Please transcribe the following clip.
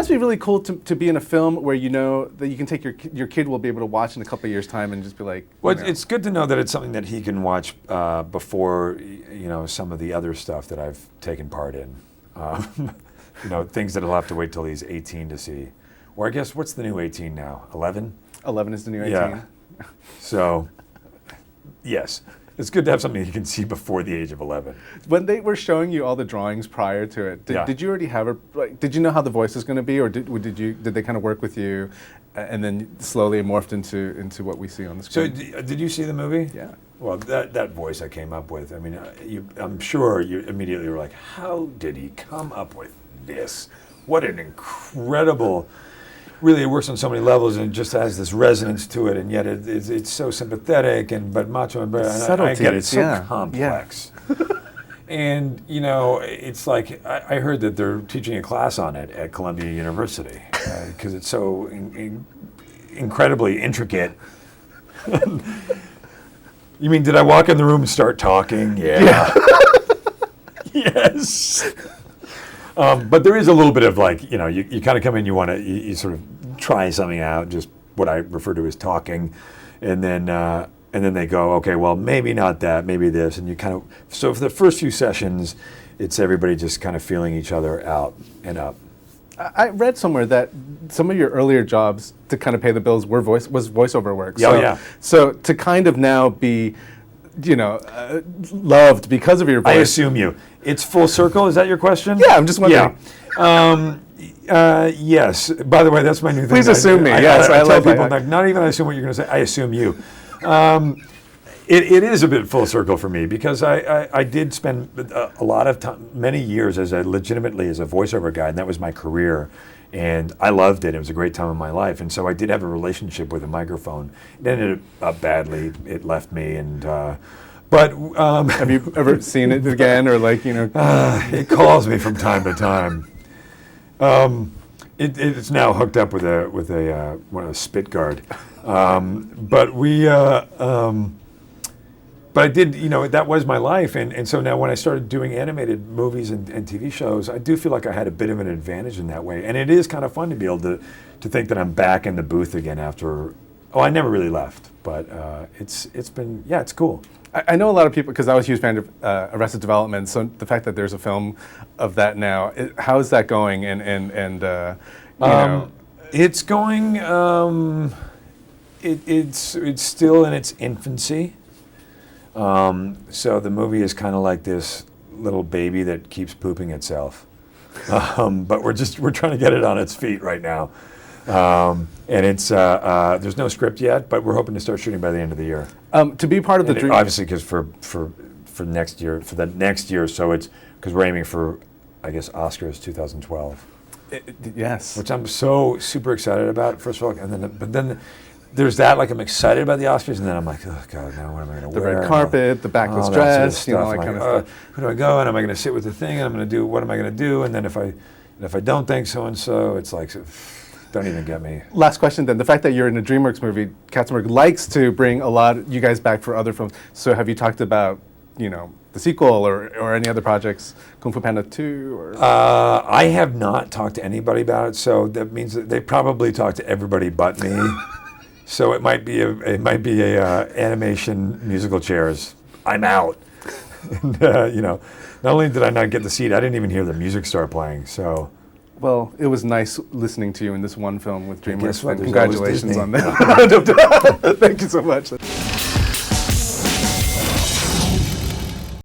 must be really cool to be in a film where you know that you can take your kid will be able to watch in a couple of years' time and just be like. Well, it's good to know that it's something that he can watch before some of the other stuff that I've taken part in. Things that he'll have to wait till he's 18 to see. Or I guess what's the new 18 now? 11? 11 is the new 18. Yeah. So, yes. It's good to have something you can see before the age of 11. When they were showing you all the drawings prior to it, did you already have did you know how the voice is going to be, or did they kind of work with you, and then slowly morphed into what we see on the screen? So did you see the movie? Yeah. Well, that voice I came up with. I mean, I'm sure you immediately were like, how did he come up with this? What an incredible. Really, it works on so many levels, and it just has this resonance to it, and yet it's so sympathetic, but macho, and I get it, it's so complex. Yeah. And it's like I heard that they're teaching a class on it at Columbia University because it's so incredibly intricate. You mean, did I walk in the room and start talking? Yeah. Yes. But there is a little bit of you kind of come in, you sort of try something out, just what I refer to as talking, and then they go, okay, well, maybe not that, maybe this, and you kind of, so for the first few sessions, it's everybody just kind of feeling each other out and up. I read somewhere that some of your earlier jobs to kind of pay the bills was voiceover work. So to kind of now be loved because of your voice. I assume you. It's full circle. Is that your question? Yeah, I'm just wondering. Yeah. Yes. By the way, that's my new thing. Please assume me. Yes, I tell people, not even I assume what you're going to say. I assume you. It is a bit full circle for me because I did spend a lot of time, many years legitimately as a voiceover guy, and that was my career. And I loved it. It was a great time in my life. And so I did have a relationship with a microphone. It ended up badly. It left me. And but have you ever seen it again, or it calls me from time to time. It's now hooked up with one of the spit guard. But I did, that was my life. And so now when I started doing animated movies and TV shows, I do feel like I had a bit of an advantage in that way. And it is kind of fun to be able to think that I'm back in the booth again after, I never really left. But it's been, it's cool. I know a lot of people, because I was a huge fan of Arrested Development, so the fact that there's a film of that now, how is that going? It's going, it's still in its infancy. So the movie is kind of like this little baby that keeps pooping itself. But we're trying to get it on its feet right now. And it's there's no script yet, but we're hoping to start shooting by the end of the year. To be part of the dream, obviously, because for next year, for the next year, so it's because we're aiming for, I guess, Oscars 2012. Yes, which I'm so super excited about. First of all, but then there's that, I'm excited about the Oscars, and then I'm like, oh God, now what am I going to wear? The red carpet, the backless dress, that kind of stuff. Who do I go? And am I going to sit with the thing? And I'm going to do, what am I going to do? And then if I don't think so and so, it's like, don't even get me. Last question then. The fact that you're in a DreamWorks movie, Katzenberg likes to bring a lot of you guys back for other films. So have you talked about, the sequel or any other projects, Kung Fu Panda 2? Or? I have not talked to anybody about it, so that means that they probably talked to everybody but me. So it might be a animation musical chairs. I'm out. And, not only did I not get the seat, I didn't even hear the music start playing. So, well, it was nice listening to you in this one film with DreamWorks. Guess what? Congratulations on that. Thank you so much.